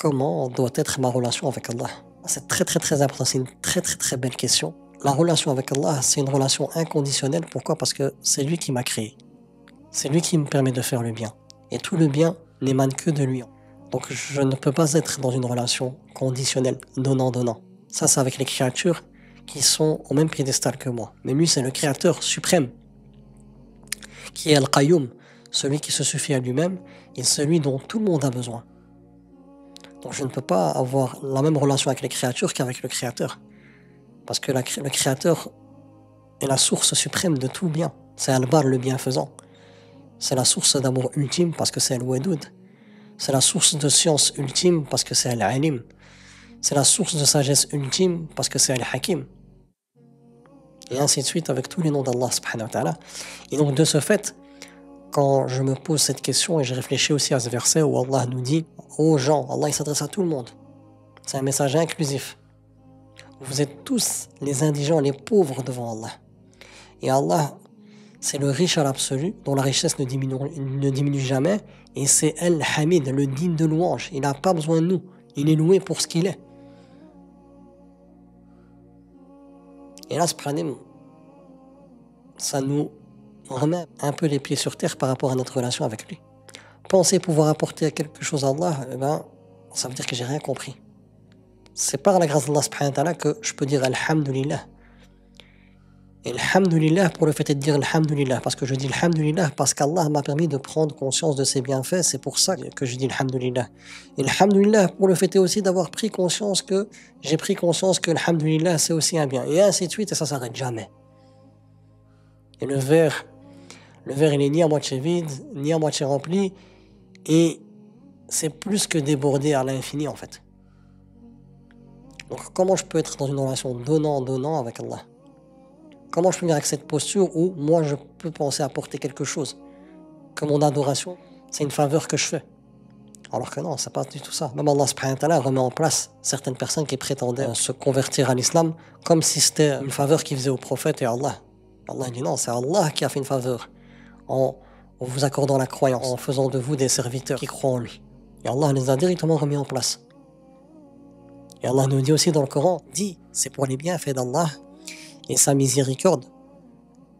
Comment doit être ma relation avec Allah? C'est très très très important, c'est une très très très belle question. La relation avec Allah, c'est une relation inconditionnelle. Pourquoi? Parce que c'est lui qui m'a créé. C'est lui qui me permet de faire le bien. Et tout le bien n'émane que de lui. Donc je ne peux pas être dans une relation conditionnelle, donnant-donnant. Ça, c'est avec les créatures qui sont au même piédestal que moi. Mais lui, c'est le créateur suprême, qui est Al-Qayyum, celui qui se suffit à lui-même et celui dont tout le monde a besoin. Donc je ne peux pas avoir la même relation avec les créatures qu'avec le créateur. Parce que le créateur est la source suprême de tout bien. C'est Al-Bar, le bienfaisant. C'est la source d'amour ultime parce que c'est Al-Wadoud. C'est la source de science ultime parce que c'est Al-Alim. C'est la source de sagesse ultime parce que c'est Al-Hakim. Et ainsi de suite avec tous les noms d'Allah subhanahu wa ta'ala. Et donc de ce fait, quand je me pose cette question et je réfléchis aussi à ce verset où Allah nous dit aux gens, Allah il s'adresse à tout le monde. C'est un message inclusif. Vous êtes tous les indigents, les pauvres devant Allah. Et Allah, c'est le riche à l'absolu, dont la richesse ne diminue jamais. Et c'est Al-Hamid, le digne de louange. Il n'a pas besoin de nous. Il est loué pour ce qu'il est. Et là, ça nous remet un peu les pieds sur terre par rapport à notre relation avec lui. Penser pouvoir apporter quelque chose à Allah, ça veut dire que j'ai rien compris. C'est par la grâce d'Allah subhanahu wa ta'ala que je peux dire Alhamdulillah. Et Alhamdulillah pour le fait de dire Alhamdulillah, parce que je dis Alhamdulillah parce qu'Allah m'a permis de prendre conscience de ses bienfaits, c'est pour ça que je dis Alhamdulillah. Et Alhamdulillah pour le fait aussi d'avoir pris conscience que j'ai pris conscience que Alhamdulillah c'est aussi un bien. Et ainsi de suite, et ça s'arrête jamais. Et le verre il est ni à moitié vide, ni à moitié rempli, et c'est plus que débordé à l'infini en fait. Donc comment je peux être dans une relation donnant-donnant avec Allah? Comment je peux venir avec cette posture où moi je peux penser apporter quelque chose? Que mon adoration, c'est une faveur que je fais. Alors que non, c'est pas du tout ça. Même Allah subhanahu wa ta'ala remet en place certaines personnes qui prétendaient se convertir à l'islam comme si c'était une faveur qu'il faisait au prophète et à Allah. Allah dit non, c'est Allah qui a fait une faveur en vous accordant la croyance, en faisant de vous des serviteurs qui croient en lui. Et Allah les a directement remis en place. Et Allah nous dit aussi dans le Coran, dit, c'est pour les bienfaits d'Allah et sa miséricorde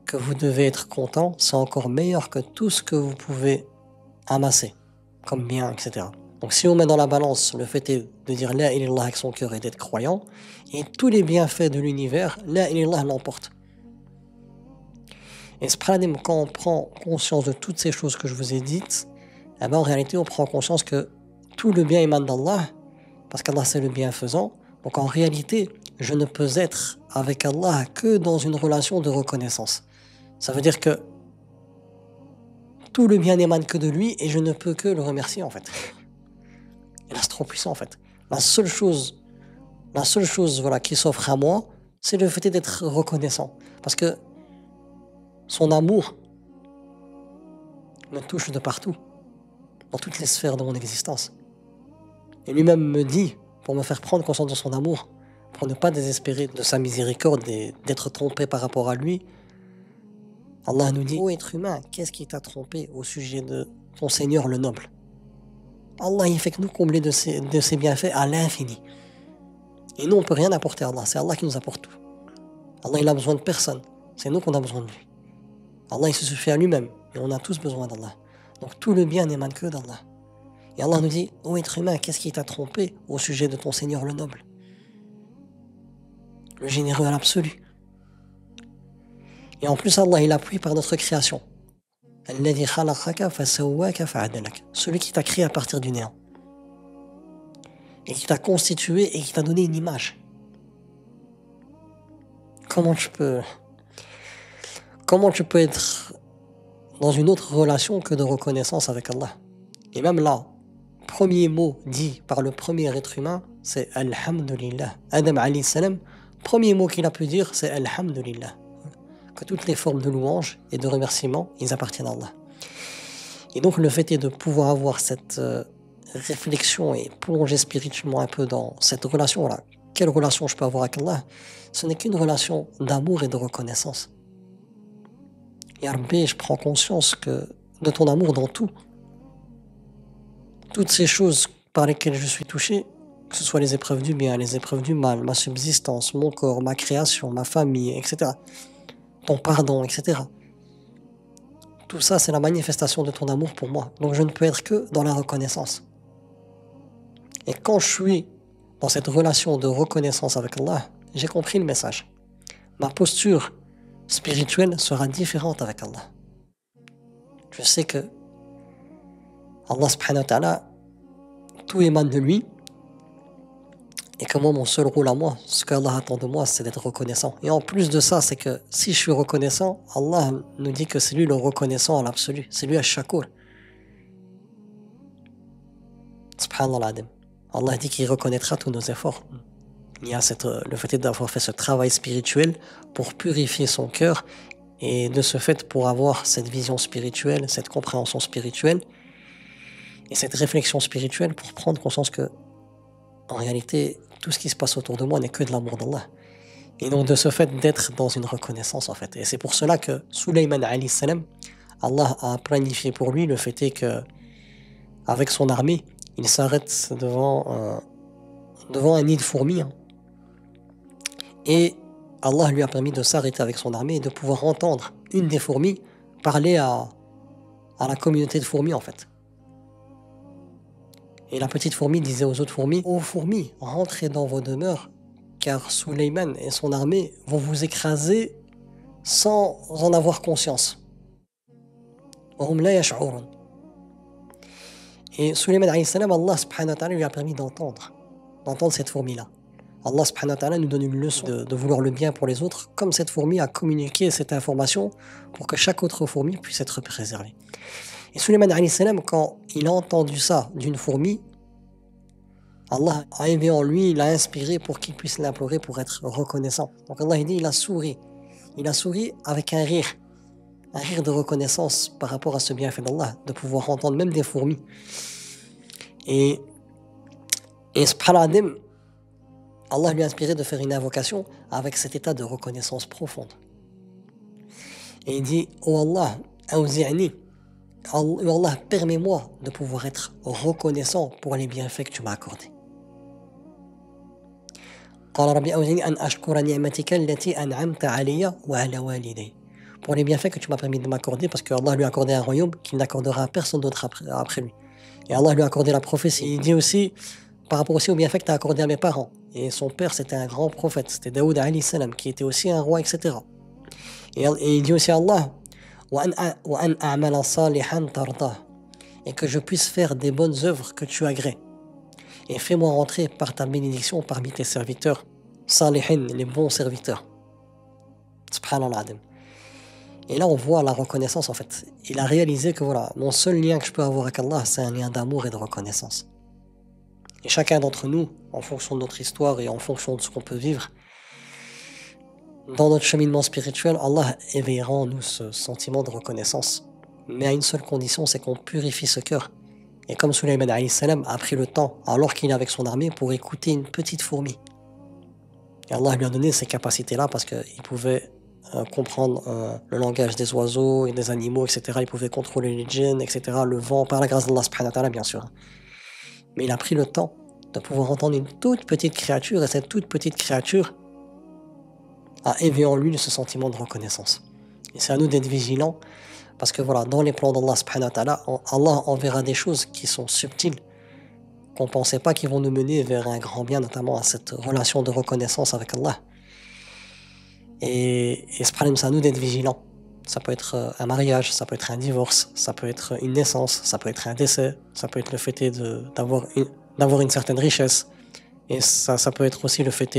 que vous devez être content, c'est encore meilleur que tout ce que vous pouvez amasser, comme bien, etc. Donc si on met dans la balance le fait de dire La ilaha illallah avec son cœur et d'être croyant, et tous les bienfaits de l'univers, La ilaha illallah l'emporte. Et quand on prend conscience de toutes ces choses que je vous ai dites, en réalité on prend conscience que tout le bien émane d'Allah, parce qu'Allah c'est le bienfaisant. Donc en réalité, je ne peux être avec Allah que dans une relation de reconnaissance. Ça veut dire que tout le bien n'émane que de lui et je ne peux que le remercier en fait. Et là c'est trop puissant en fait. La seule chose qui s'offre à moi, c'est le fait d'être reconnaissant. Parce que son amour me touche de partout, dans toutes les sphères de mon existence. Et lui-même me dit, pour me faire prendre conscience de son amour, pour ne pas désespérer de sa miséricorde et d'être trompé par rapport à lui, Allah nous dit, ô être humain, qu'est-ce qui t'a trompé au sujet de ton Seigneur le noble? Allah il fait que nous combler de ses bienfaits à l'infini. Et nous on peut rien apporter à Allah, c'est Allah qui nous apporte tout. Allah il a besoin de personne, c'est nous qu'on a besoin de lui. Allah il se suffit à lui-même et on a tous besoin d'Allah. Donc tout le bien n'émane que d'Allah. Et Allah nous dit, ô être humain, qu'est-ce qui t'a trompé au sujet de ton Seigneur le noble, le généreux à l'absolu. Et en plus Allah il appuie par notre création. Celui qui t'a créé à partir du néant. Et qui t'a constitué et qui t'a donné une image. Comment tu peux être dans une autre relation que de reconnaissance avec Allah? Et même là, premier mot dit par le premier être humain, c'est Alhamdulillah. Adam alayhi salam, premier mot qu'il a pu dire, c'est Alhamdulillah. Que toutes les formes de louange et de remerciement, ils appartiennent à Allah. Et donc le fait est de pouvoir avoir cette réflexion et plonger spirituellement un peu dans cette relation-là. Quelle relation je peux avoir avec Allah? Ce n'est qu'une relation d'amour et de reconnaissance. Ya Rabbi, je prends conscience de ton amour dans tout. Toutes ces choses par lesquelles je suis touché, que ce soit les épreuves du bien, les épreuves du mal, ma subsistance, mon corps, ma création, ma famille, etc. Ton pardon, etc. Tout ça, c'est la manifestation de ton amour pour moi. Donc je ne peux être que dans la reconnaissance. Et quand je suis dans cette relation de reconnaissance avec Allah, j'ai compris le message. Ma posture spirituelle sera différente avec Allah. Je sais que Allah subhanahu wa ta'ala, tout émane de lui. Et que moi, mon seul rôle à moi, ce qu'Allah attend de moi, c'est d'être reconnaissant. Et en plus de ça, c'est que si je suis reconnaissant, Allah nous dit que c'est lui le reconnaissant à l'absolu. C'est lui Ash-Shakur. Subhanallah al-Adim. Allah dit qu'il reconnaîtra tous nos efforts. Il y a le fait d'avoir fait ce travail spirituel pour purifier son cœur et de ce fait pour avoir cette vision spirituelle, cette compréhension spirituelle et cette réflexion spirituelle pour prendre conscience que en réalité, tout ce qui se passe autour de moi n'est que de l'amour d'Allah. Et donc de ce fait d'être dans une reconnaissance en fait. Et c'est pour cela que Suleyman alayhi salam, Allah a planifié pour lui le fait est que avec son armée, il s'arrête devant un nid de fourmis. Et Allah lui a permis de s'arrêter avec son armée et de pouvoir entendre une des fourmis parler à la communauté de fourmis en fait. Et la petite fourmi disait aux autres fourmis: ô fourmis, rentrez dans vos demeures, car Suleyman et son armée vont vous écraser sans en avoir conscience. Et Suleyman alayhi salam, Allah subhanahu wa ta'ala lui a permis d'entendre cette fourmi-là. Allah subhanahu wa ta'ala nous donne une leçon de vouloir le bien pour les autres, comme cette fourmi a communiqué cette information pour que chaque autre fourmi puisse être préservée. Et Suleyman alayhi salam, quand il a entendu ça d'une fourmi, Allah a éveillé en lui, il l'a inspiré pour qu'il puisse l'implorer pour être reconnaissant. Donc Allah il dit, il a souri avec un rire de reconnaissance par rapport à ce bienfait d'Allah, de pouvoir entendre même des fourmis. Et subhanallah, Allah lui a inspiré de faire une invocation avec cet état de reconnaissance profonde. Et il dit: oh Allah, awzi'ni, oh Allah, permets-moi de pouvoir être reconnaissant pour les bienfaits que tu m'as accordés. Pour les bienfaits que tu m'as permis de m'accorder, parce que Allah lui a accordé un royaume qu'il n'accordera à personne d'autre après lui. Et Allah lui a accordé la prophétie. Il dit aussi, par rapport aussi aux bienfaits que tu as accordé à mes parents. Et son père, c'était un grand prophète, c'était Daoud alayhi salam, qui était aussi un roi, etc. Et il dit aussi à Allah: et que je puisse faire des bonnes œuvres que tu agrées. Et fais-moi rentrer par ta bénédiction parmi tes serviteurs, salihin, les bons serviteurs. Subhanallah. Et là, on voit la reconnaissance en fait. Il a réalisé que voilà, mon seul lien que je peux avoir avec Allah, c'est un lien d'amour et de reconnaissance. Et chacun d'entre nous, en fonction de notre histoire et en fonction de ce qu'on peut vivre, dans notre cheminement spirituel, Allah éveillera en nous ce sentiment de reconnaissance. Mais à une seule condition, c'est qu'on purifie ce cœur. Et comme Suleyman alayhi salam a pris le temps, alors qu'il est avec son armée, pour écouter une petite fourmi. Et Allah lui a donné ces capacités-là parce qu'il pouvait comprendre le langage des oiseaux et des animaux, etc. Il pouvait contrôler les djinns, etc. Le vent, par la grâce d'Allah subhanahu wa ta'ala, bien sûr. Mais il a pris le temps de pouvoir entendre une toute petite créature, et cette toute petite créature a éveillé en lui ce sentiment de reconnaissance. Et c'est à nous d'être vigilants, parce que voilà, dans les plans d'Allah subhanahu wa ta'ala, Allah enverra des choses qui sont subtiles, qu'on ne pensait pas, qui vont nous mener vers un grand bien, notamment à cette relation de reconnaissance avec Allah. Et ce problème, c'est à nous d'être vigilants. Ça peut être un mariage, ça peut être un divorce, ça peut être une naissance, ça peut être un décès, ça peut être le fait d'avoir une certaine richesse. Et ça peut être aussi le fait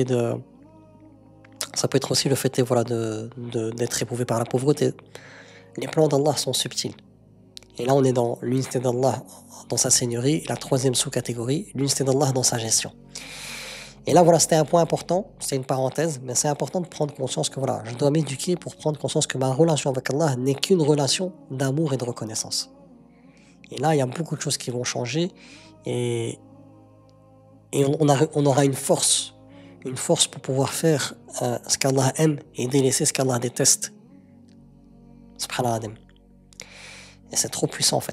voilà, d'être éprouvé par la pauvreté. Les plans d'Allah sont subtils. Et là, on est dans l'unité d'Allah dans sa seigneurie, la troisième sous-catégorie, l'unité d'Allah dans sa gestion. Et là, voilà, c'était un point important, c'est une parenthèse, mais c'est important de prendre conscience que voilà, je dois m'éduquer pour prendre conscience que ma relation avec Allah n'est qu'une relation d'amour et de reconnaissance. Et là, il y a beaucoup de choses qui vont changer et on aura une force pour pouvoir faire ce qu'Allah aime et délaisser ce qu'Allah déteste. Subhanallah. Et c'est trop puissant en fait.